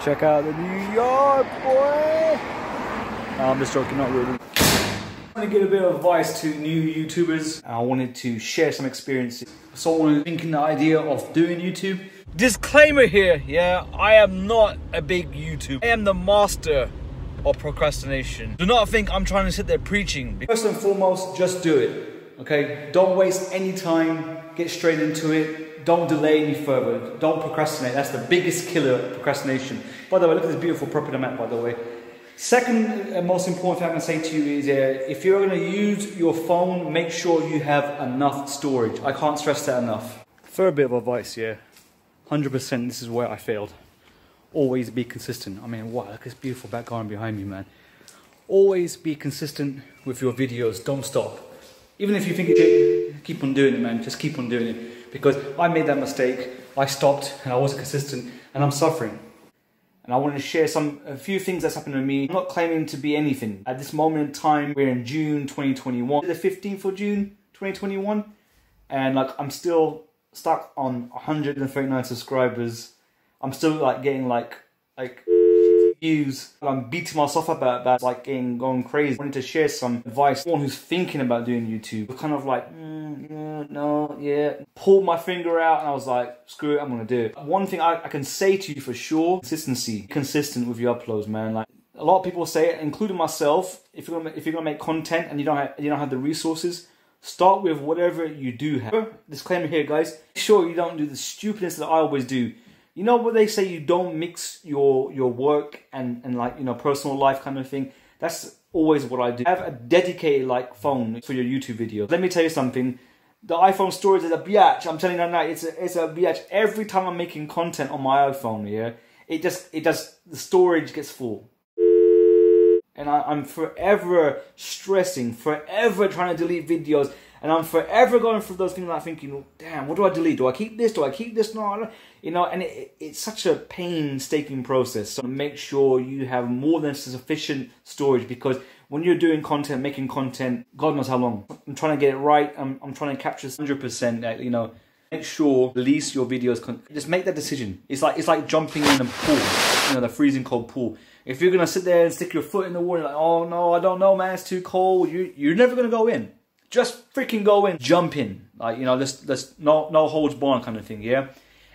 Check out the New York, boy! I'm just joking, not really. I want to give a bit of advice to new YouTubers. I wanted to share some experiences. Someone thinking the idea of doing YouTube. Disclaimer here, yeah, I am not a big YouTuber. I am the master of procrastination. Do not think I'm trying to sit there preaching. First and foremost, just do it, okay? Don't waste any time, get straight into it. Don't delay any further. Don't procrastinate. That's the biggest killer of procrastination. By the way, look at this beautiful property map, by the way. Second and most important thing I can say to you is if you're going to use your phone, make sure you have enough storage. I can't stress that enough. Third bit of advice, yeah. 100% this is where I failed. Always be consistent. I mean, wow, look at this beautiful back garden behind me, man. Always be consistent with your videos. Don't stop. Even if you think it, keep on doing it, man. Just keep on doing it. Because I made that mistake. I stopped and I wasn't consistent and I'm suffering. And I wanted to share a few things that's happened to me. I'm not claiming to be anything. At this moment in time, we're in June 2021. The 15th of June 2021. And like, I'm still stuck on 139 subscribers. I'm still like getting like views. I'm beating myself up about like going crazy. I wanted to share some advice. Someone who's thinking about doing YouTube, kind of like, pulled my finger out and I was like, screw it, I'm gonna do it. One thing I can say to you for sure, consistency. Consistent with your uploads, man. Like a lot of people say it, including myself, if you're gonna make content and you don't have the resources, start with whatever you do have. Disclaimer here, guys. Make sure you don't do the stupidness that I always do. You know what they say, you don't mix your work and like, you know, personal life kind of thing. That's always what I do. Have a dedicated like phone for your YouTube videos. Let me tell you something. The iPhone storage is a biatch. I'm telling you that now, it's a biatch. Every time I'm making content on my iPhone, yeah, the storage gets full. And I'm forever stressing, forever trying to delete videos. And I'm forever going through those things like thinking, damn, what do I delete? Do I keep this? Do I keep this? No, you know, and it's such a painstaking process. So make sure you have more than sufficient storage, because when you're doing content, making content, God knows how long. I'm trying to get it right. I'm trying to capture 100%, you know. Make sure, release your videos. Just make that decision. It's like jumping in a pool, you know, the freezing cold pool. If you're going to sit there and stick your foot in the water, like, oh no, I don't know, man, it's too cold. You're never going to go in. Just freaking go in, jump in, like, you know, let's no holds barred kind of thing, yeah.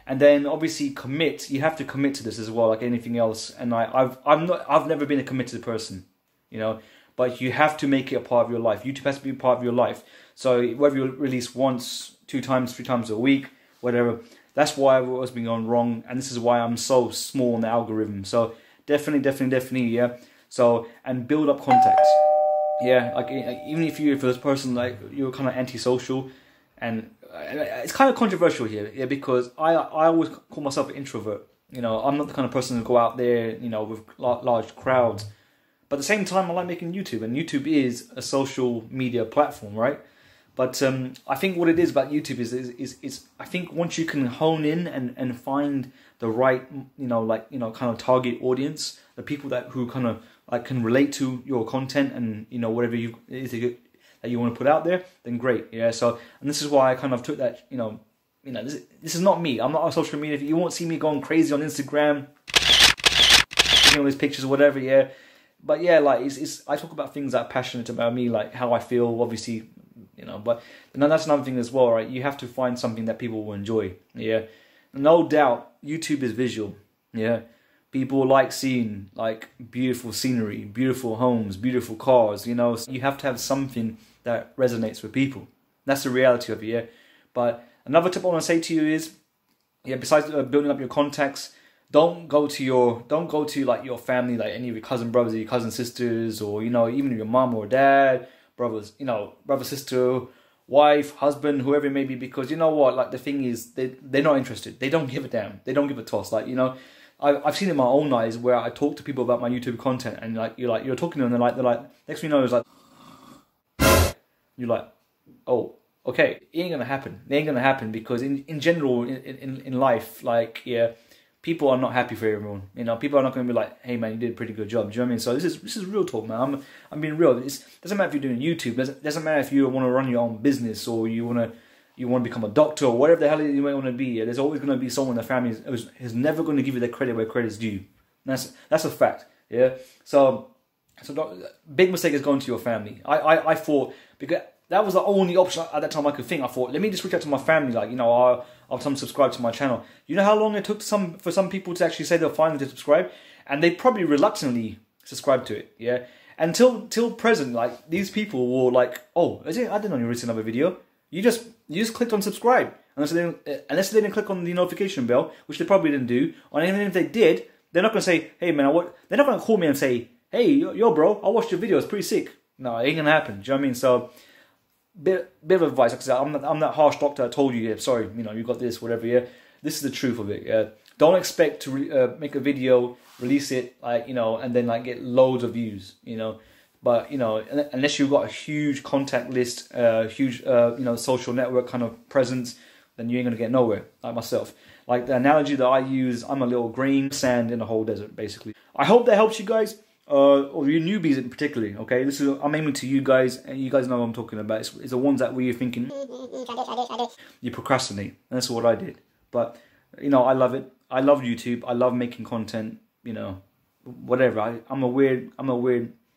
And then obviously commit. You have to commit to this as well, like anything else. And I've never been a committed person, you know. But you have to make it a part of your life. YouTube has to be a part of your life. So whether you release once, 2 times, 3 times a week, whatever. That's why I've always been going wrong, and this is why I'm so small in the algorithm. So definitely, yeah. So, and build up contacts. Yeah, like even if you're this person, like you're kind of antisocial, and it's kind of controversial here, yeah, because I always call myself an introvert. You know, I'm not the kind of person to go out there, you know, with large crowds. But at the same time, I like making YouTube, and YouTube is a social media platform, right? But I think what it is about YouTube is I think once you can hone in and find the right, you know, like, you know, kind of target audience, the people who kind of like can relate to your content and, you know, whatever it is that you want to put out there, then great, yeah. So, and this is why I kind of took that, you know, this is not me. I'm not on social media. You won't see me going crazy on Instagram, taking all these pictures or whatever, yeah. But yeah, like I talk about things that are passionate about me, like how I feel, obviously, you know. But that's another thing as well, right? You have to find something that people will enjoy, yeah. No doubt, YouTube is visual, yeah. People like seeing like beautiful scenery, beautiful homes, beautiful cars, you know. So you have to have something that resonates with people. That's the reality of it, yeah. But another tip I want to say to you is, yeah, besides building up your contacts, don't go to like your family, like any of your cousin brothers, or your cousin sisters, or, you know, even your mom or dad, brothers, you know, brother, sister, wife, husband, whoever it may be, because you know what, like the thing is, they're not interested. They don't give a damn. They don't give a toss. Like, you know, I've seen it in my own eyes where I talk to people about my YouTube content, and you're talking to them, they're like next thing you know is like, you're like, oh, okay, it ain't gonna happen. It ain't gonna happen, because in general in life, like, yeah, people are not happy for everyone. You know, people are not going to be like, hey man, you did a pretty good job. Do you know what I mean? So this is real talk, man. I'm being real. It doesn't matter if you're doing YouTube. It doesn't matter if you want to run your own business, or you want to become a doctor, or whatever the hell you might want to be. There's always going to be someone in the family who's never going to give you the credit where credit's due. That's a fact. Yeah. So big mistake is going to your family. I thought, because that was the only option at that time I could think. I thought, let me just reach out to my family, like, you know, I'll some subscribe to my channel. You know how long it took for some people to actually say they'll finally subscribe, and they probably reluctantly subscribe to it. Yeah. Till present, like, these people were like, oh, is it? I didn't know you released another video. You just clicked on subscribe, unless they didn't click on the notification bell, which they probably didn't do. Or even if they did, they're not gonna say, hey man, they're not gonna call me and say, hey, yo bro, I watched your video, it's pretty sick. No, it ain't gonna happen. Do you know what I mean? So, bit of advice. Like I said, I'm that harsh doctor that told you, yeah, sorry, you know, you got this, whatever. Yeah, this is the truth of it. Yeah, don't expect to make a video, release it, like, you know, and then like get loads of views, you know. But, you know, unless you've got a huge contact list, huge you know, social network kind of presence, then you ain't gonna get nowhere. Like myself. Like the analogy that I use, I'm a little grain of sand in a whole desert, basically. I hope that helps you guys. Or you newbies in particularly, okay? I'm aiming to you guys, and you guys know what I'm talking about. It's the ones that where you're thinking, you procrastinate. And that's what I did. But, you know, I love it. I love YouTube. I love making content, you know, whatever. I'm a weird, you know,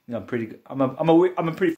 I'm a pretty